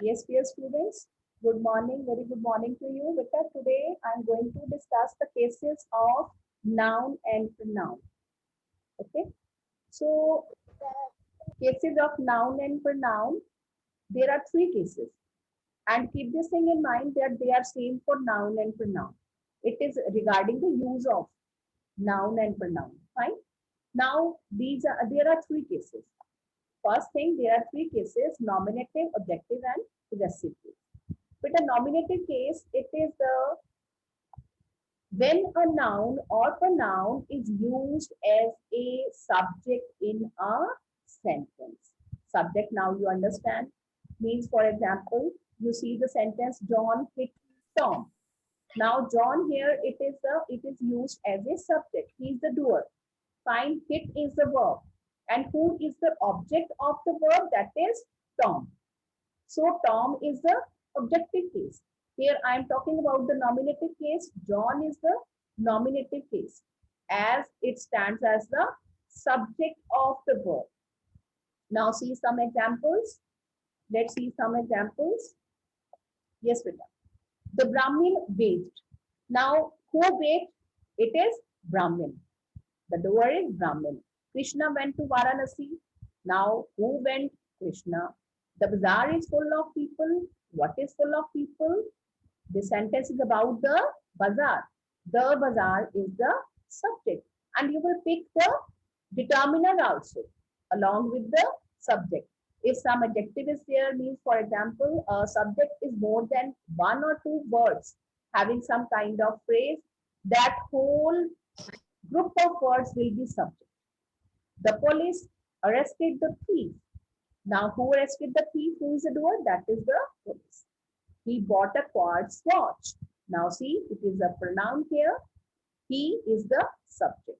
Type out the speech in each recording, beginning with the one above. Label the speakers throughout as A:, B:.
A: Yes, dear students. Good morning. Very good morning to you. Beta, today I am going to discuss the cases of noun and pronoun. Okay. So, cases of noun and pronoun. There are three cases, and keep this thing in mind that they are same for noun and pronoun. It is regarding the use of noun and pronoun. Fine. Now, there are three cases. First thing, there are three cases: nominative, objective, and possessive case. With a nominative case, it is the when a noun or pronoun is used as a subject in a sentence. Subject, now you understand, means, for example, you see the sentence John hit Tom. Now John here, it is used as a subject. He is the doer. Fine, hit is the verb. And who is the object of the verb? That is Tom. So Tom is the objective case. Here I am talking about the nominative case. John is the nominative case as it stands as the subject of the verb. Now see some examples. Let's see some examples. Yes, Vita. The Brahmin bathed. Now who bathed? It is Brahmin. The doer is Brahmin. Krishna went to Varanasi. Now who went? Krishna. The bazaar is full of people. What is full of people? This sentence is about the bazaar. The bazaar is the subject. And you will pick the determiner also along with the subject. If some adjective is there, means, for example, a subject is more than one or two words having some kind of phrase, that whole group of words will be subject. The police arrested the thief. Now, who arrested the thief? Who is the doer? That is the police. He bought a quartz watch. Now, see, it is a pronoun here. He is the subject.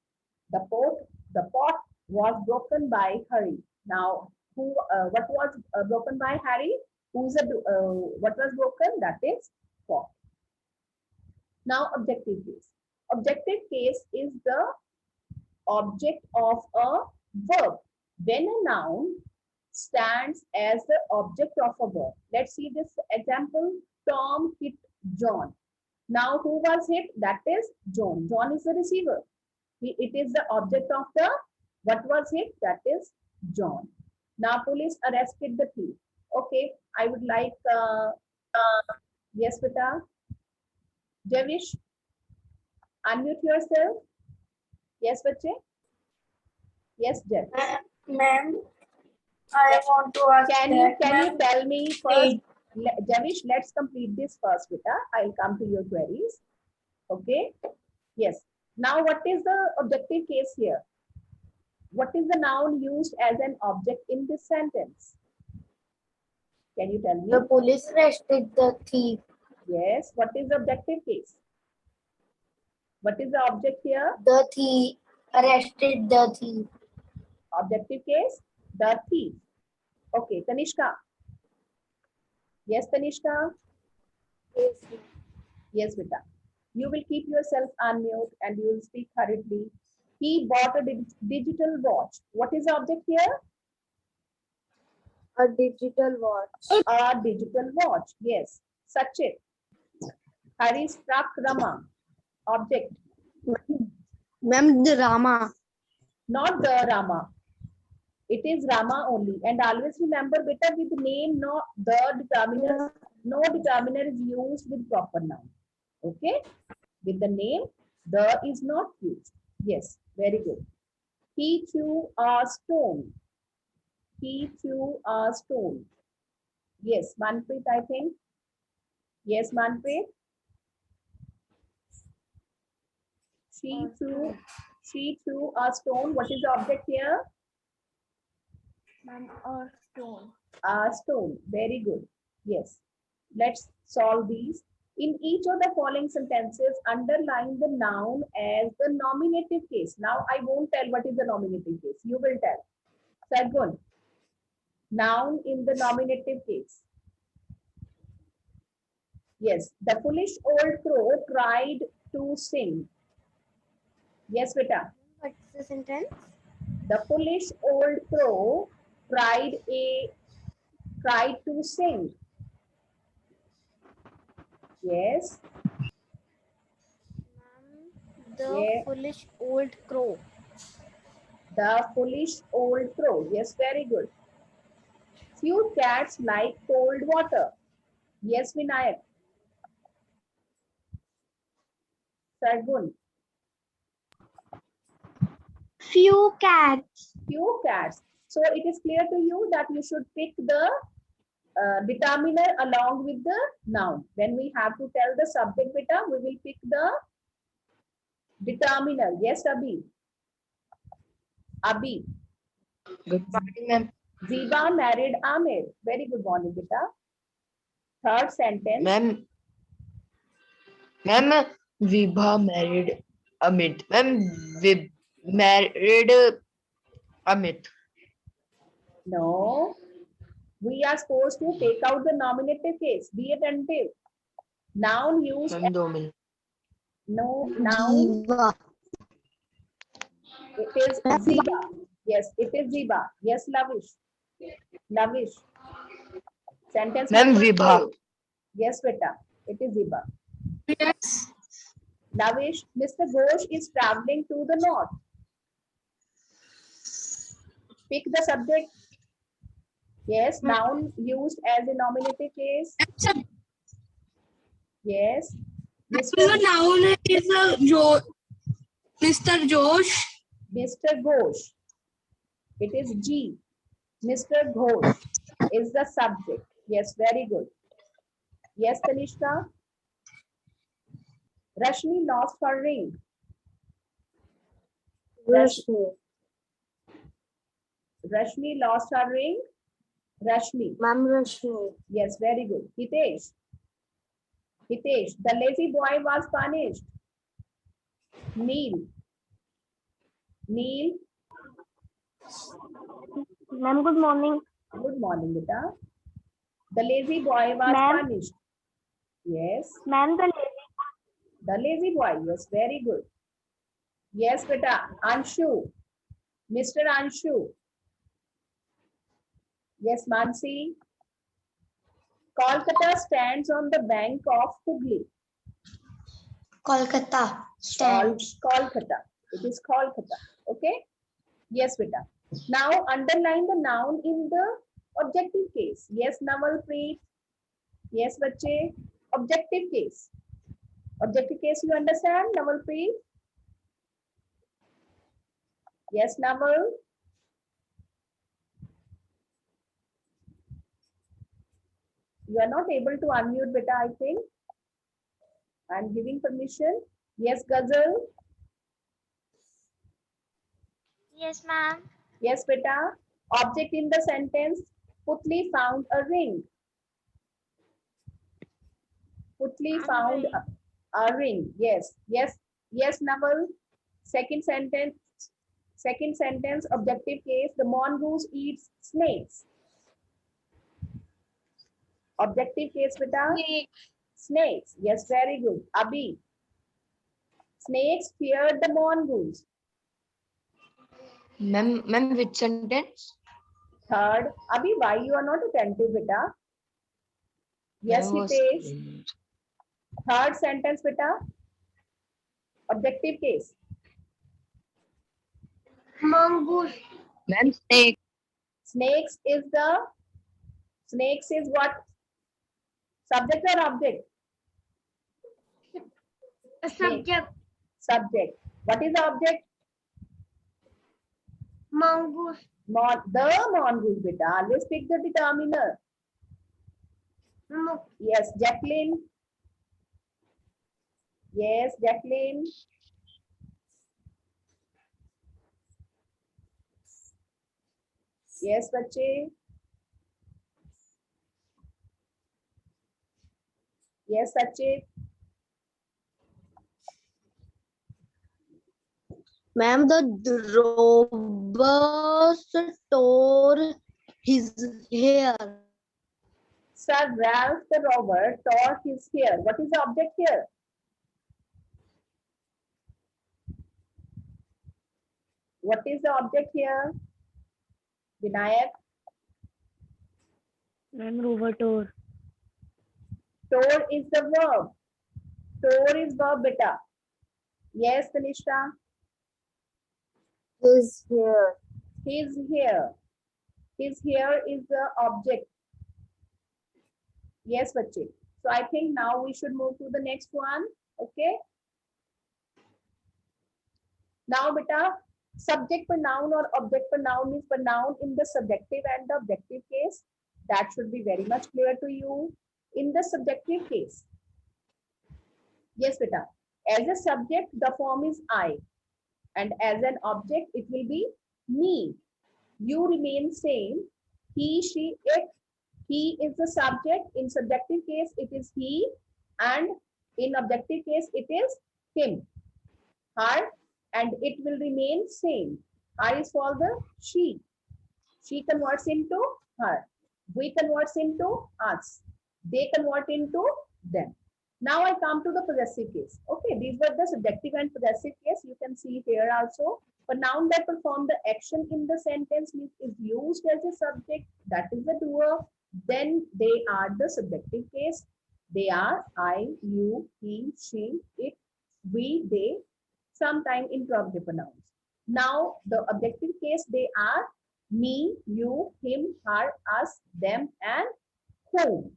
A: The pot was broken by Harry. Now, what was broken by Harry? What was broken? That is pot. Now, objective case. Objective case is the object of a verb. When a noun stands as the object of a verb. Let's see this example. Tom hit John. Now who was hit? That is John. John is the receiver. It is the object of the what was hit? That is John. Now police arrested the thief. Okay, I would like yes, Vita. Javish, unmute yourself. Yes, bache. Yes, Javish.
B: Ma'am, I want to ask
A: Can you tell me first, Javish, let's complete this first, Vita. I'll come to your queries. Okay. Yes. Now, what is the objective case here? What is the noun used as an object in this sentence? Can you tell me?
B: The police arrested the thief.
A: Yes. What is the objective case? What is the object here?
B: The thief arrested the thief.
A: Objective case, the thief. Okay, Tanishka. Yes, Tanishka.
B: Yes.
A: Yes, Vita. You will keep yourself unmute and you will speak hurriedly. He bought a digital watch. What is the object here?
B: A digital watch.
A: A digital watch. Yes. Sachit. Hari struck Rama. Object.
B: Ma'am, the Rama.
A: Not the Rama. It is Rama only. And always remember, beta, with name, no the determiner, no determiner is used with proper noun. Okay? With the name, the is not used. Yes, very good. He threw a stone. He threw a stone. Yes, Manpreet, I think. Yes, Manpreet. She threw a stone. What is the object here?
B: A stone.
A: A stone. Very good. Yes. Let's solve these. In each of the following sentences, underline the noun as the nominative case. Now, I won't tell what is the nominative case. You will tell. Sargun. Noun in the nominative case. Yes. The foolish old crow tried to sing. Yes, Vita.
B: What's the sentence?
A: The foolish old crow tried to sing. Yes.
B: The
A: Yeah.
B: foolish old crow.
A: The foolish old crow. Yes, very good. Few cats like cold water. Yes, Vinayak. Sargun.
B: Few cats.
A: Few cats. So it is clear to you that you should pick the determiner along with the noun. When we have to tell the subject beta, we will pick the determiner. Yes, Abhi. Abhi.
C: Good morning, ma'am.
A: Ziba married Amir. Very good morning, beta. Third sentence.
C: Ma'am, Vibha married Amit. Ma'am, Vib married Amit.
A: No. We are supposed to take out the nominative case. Be attentive. Noun used
C: Ma'am, 2 minutes.
A: no noun.
B: Jiva.
A: It is Ziba. Yes, it is Ziba. Yes, Lavish. Lavish. Sentence
C: Ma'am,
A: number
C: Vibha.
A: 4. Yes, beta. It is Ziba.
C: Yes.
A: Lavish, Mr. Ghosh is traveling to the north. Pick the subject. Yes, noun used as a nominative case. Yes.
D: The noun is Mr. Josh.
A: Mr. Ghosh. It is G. Mr. Ghosh is the subject. Yes, very good. Yes, Tanishka. Rashmi lost her ring.
B: Rashmi.
A: Rashmi lost her ring. Rashmi.
B: Ma'am Rashmi.
A: Yes, very good. Hitesh. Hitesh. The lazy boy was punished. Neil. Neil.
B: Ma'am, good morning.
A: Good morning, beta. The lazy boy was
B: Ma'am.
A: punished. Yes.
B: Ma'am,
A: The lazy boy. Yes, very good. Yes, beta. Anshu. Mr. Anshu. Yes, Mansi. Kolkata stands on the bank of Hooghly.
B: Kolkata
A: Kolkata. It is Kolkata. Okay. Yes, beta. Now underline the noun in the objective case. Yes, Navalpreet. Yes, bache. Objective case. Objective case, you understand, Navalpreet? Yes, Naval. You are not able to unmute, beta, I think. I'm giving permission. Yes, Ghazal.
B: Yes, ma'am.
A: Yes, beta. Object in the sentence. Putli found a ring. Putli found a ring. Yes, yes, yes, Naval. Second sentence. Second sentence, objective case. The mongoose eats snakes. Objective case, beta. Snakes. Yes, very good. Abhi. Snakes feared the mongoose.
C: Ma'am, which sentence?
A: Third. Abhi, why you are not attentive, beta? Yes,
C: Ma'am,
A: Hitesh. Third sentence, beta. Objective case.
B: Mongoose.
C: Ma'am, snake.
A: Snakes is what? Subject or object?
B: Subject.
A: Subject. What is the object?
B: Mongoose.
A: The mongoose, beta. Let's pick the determiner. Yes, Jacqueline. Yes, Jacqueline. Yes, bache. Yes, Sachit.
B: Ma'am, the robbers tore his hair.
A: Sir Ralph the robber tore his hair. What is the object here? What is the object here? Vinayak.
B: Ma'am, rover tore.
A: Store is the verb. Store is verb, beta. Yes, Tanishka.
B: His hair.
A: His hair. His hair is the object. Yes, bache. So I think now we should move to the next one. Okay. Now, beta, subject pronoun or object pronoun means pronoun in the subjective and the objective case. That should be very much clear to you. In the subjective case, yes, beta, as a subject, the form is I, and as an object, it will be me. You remain same. He, she, it. He is the subject. In subjective case, it is he, and in objective case, it is him. Her, and it will remain same. Her is for the she. She converts into her. We converts into us. They convert into them. Now I come to the possessive case. Okay, these were the subjective and possessive case. You can see here also. A noun that perform the action in the sentence is used as a subject. That is the doer. Then they are the subjective case. They are I, you, he, she, it, we, they, sometime interrogative pronouns. Now the objective case, they are me, you, him, her, us, them, and whom.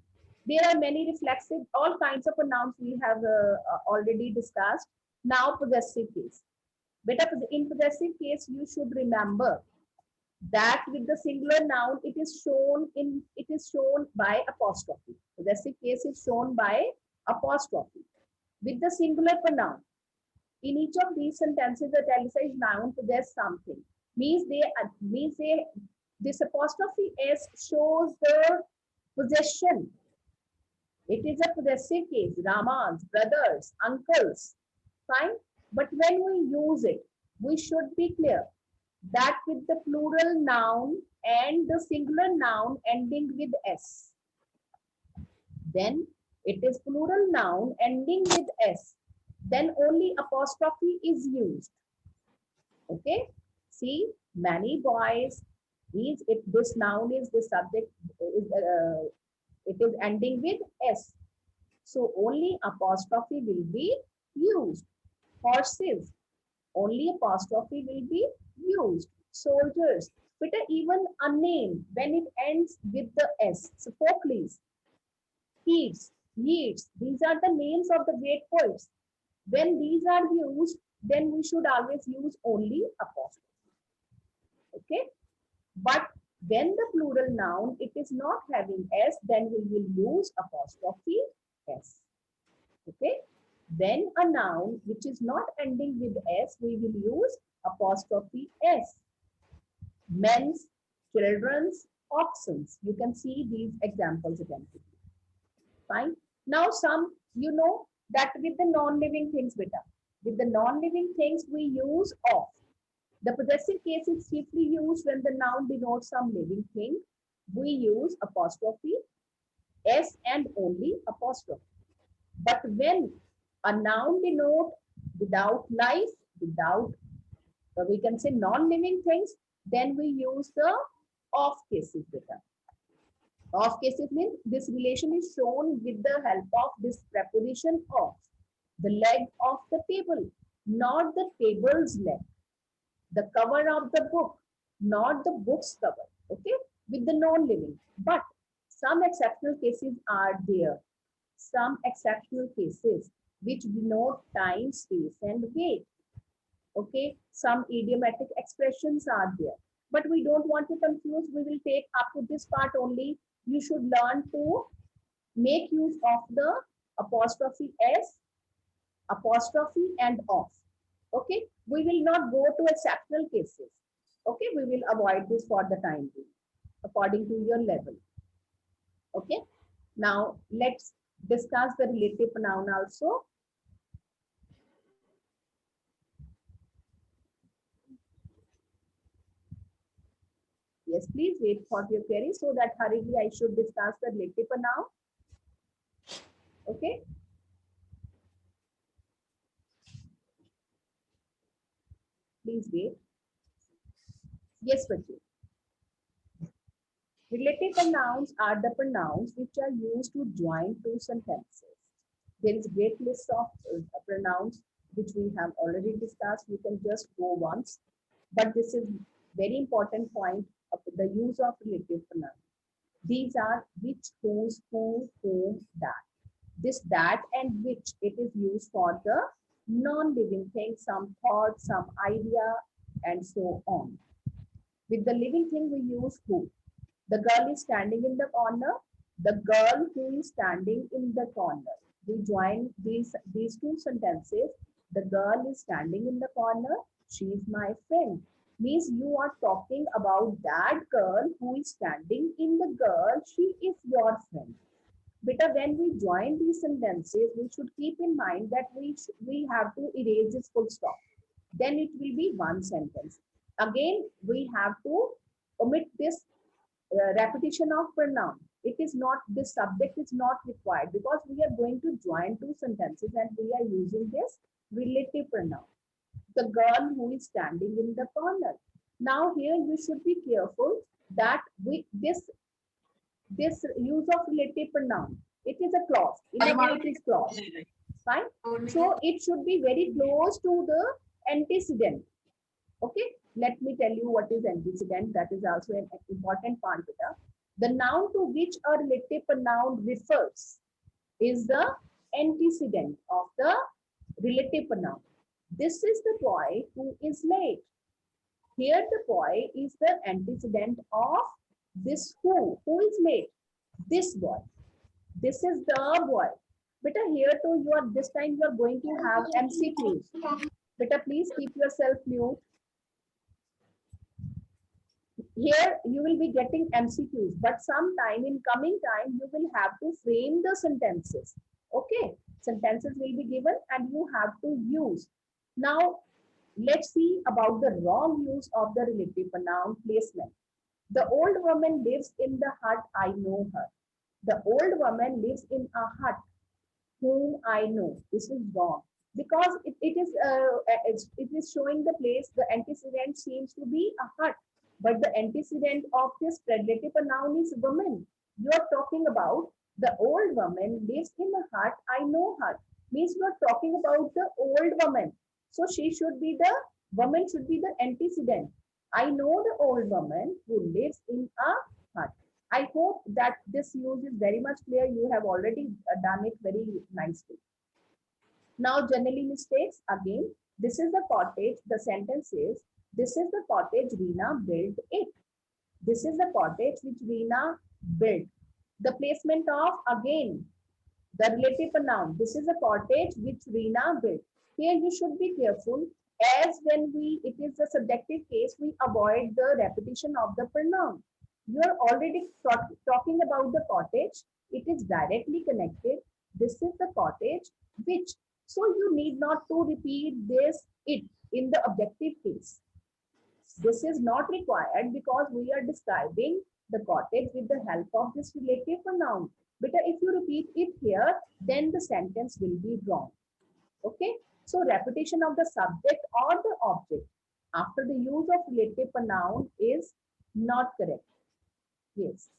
A: There are many reflexive, all kinds of pronouns we have already discussed. Now possessive case. But in possessive case, you should remember that with the singular noun, it is shown by apostrophe. Possessive case is shown by apostrophe. With the singular pronoun, in each of these sentences, the italicized noun possess something. Means this apostrophe s shows the possession. It is a possessive case. Ramas, brothers, uncles. Fine. But when we use it, we should be clear that with the plural noun and the singular noun ending with s, then it is plural noun ending with s, then only apostrophe is used. Okay. See, many boys, this noun is the subject, it is ending with s. So only apostrophe will be used. Horses, only apostrophe will be used. Soldiers, but even a name when it ends with the s. Sophocles, Keats, Yeats, these are the names of the great poets. When these are used, then we should always use only apostrophe. Okay. But when the plural noun, it is not having s, then we will use apostrophe s. Okay. When a noun which is not ending with s, we will use apostrophe s. Men's, children's, oxen's. You can see these examples again. Fine. Now you know that with the non-living things, beta, with the non-living things we use of. The possessive case is chiefly used when the noun denotes some living thing. We use apostrophe s and only apostrophe. But when a noun denotes without life, without, we can say non-living things, then we use the of cases beta. Of cases means this relation is shown with the help of this preposition of. The leg of the table, not the table's leg. The cover of the book, not the book's cover. Okay, with the non-living. But some exceptional cases are there. Some exceptional cases which denote time, space, and weight. Okay, some idiomatic expressions are there. But we don't want to confuse. We will take up to this part only. You should learn to make use of the apostrophe s, apostrophe, and of. Okay, we will not go to exceptional cases. Okay, we will avoid this for the time being, according to your level. Okay, now let's discuss the relative pronoun also. Yes, please wait for your query so that hurriedly I should discuss the relative pronoun. Okay. Please wait. Yes, Vachi. Relative pronouns are the pronouns which are used to join two sentences. There is a great list of pronouns which we have already discussed. You can just go once, but this is very important point of the use of relative pronouns. These are which, whose, who, whom, that. This that and which, it is used for the non-living things, some thought, some idea, and so on. With the living thing, we use who. The girl is standing in the corner. The girl who is standing in the corner. We join these two sentences. The girl is standing in the corner. She is my friend. Means you are talking about that girl who is standing in the girl. She is your friend. But when we join these sentences, we should keep in mind that we have to erase this full stop. Then it will be one sentence. Again, we have to omit this repetition of pronoun. It is not, this subject is not required because we are going to join two sentences and we are using this relative pronoun. The girl who is standing in the corner. Now here you should be careful that this use of relative pronoun, it is a clause. In a way, it is clause. Fine. So it should be very close to the antecedent. Okay. Let me tell you what is antecedent. That is also an important part. The noun to which a relative pronoun refers is the antecedent of the relative pronoun. This is the boy who is late. Here the boy is the antecedent of this who. Who is late? This boy. This is the boy. Beta, here too, you are this time you are going to have MCQs. Beta, please keep yourself mute. Here you will be getting MCQs, but sometime in coming time you will have to frame the sentences. Okay, sentences will be given and you have to use. Now let's see about the wrong use of the relative pronoun placement. The old woman lives in the hut, I know her. The old woman lives in a hut, whom I know. This is wrong because it is showing the place. The antecedent seems to be a hut, but the antecedent of this relative pronoun is woman. You are talking about the old woman lives in a hut, I know her. Means you are talking about the old woman. So she should be the woman, should be the antecedent. I know the old woman who lives in a hut. I hope that this use is very much clear. You have already done it very nicely. Now, generally mistakes again. This is the cottage. The sentence is, this is the cottage Reena built it. This is the cottage which Reena built. The placement of again the relative pronoun. This is a cottage which Reena built. Here you should be careful, as when it is a subjective case, we avoid the repetition of the pronoun. You are already talking about the cottage. It is directly connected. This is the cottage which. So you need not to repeat this it in the objective case. This is not required because we are describing the cottage with the help of this relative pronoun. But if you repeat it here, then the sentence will be wrong. Okay. So repetition of the subject or the object after the use of relative pronoun is not correct. Yes.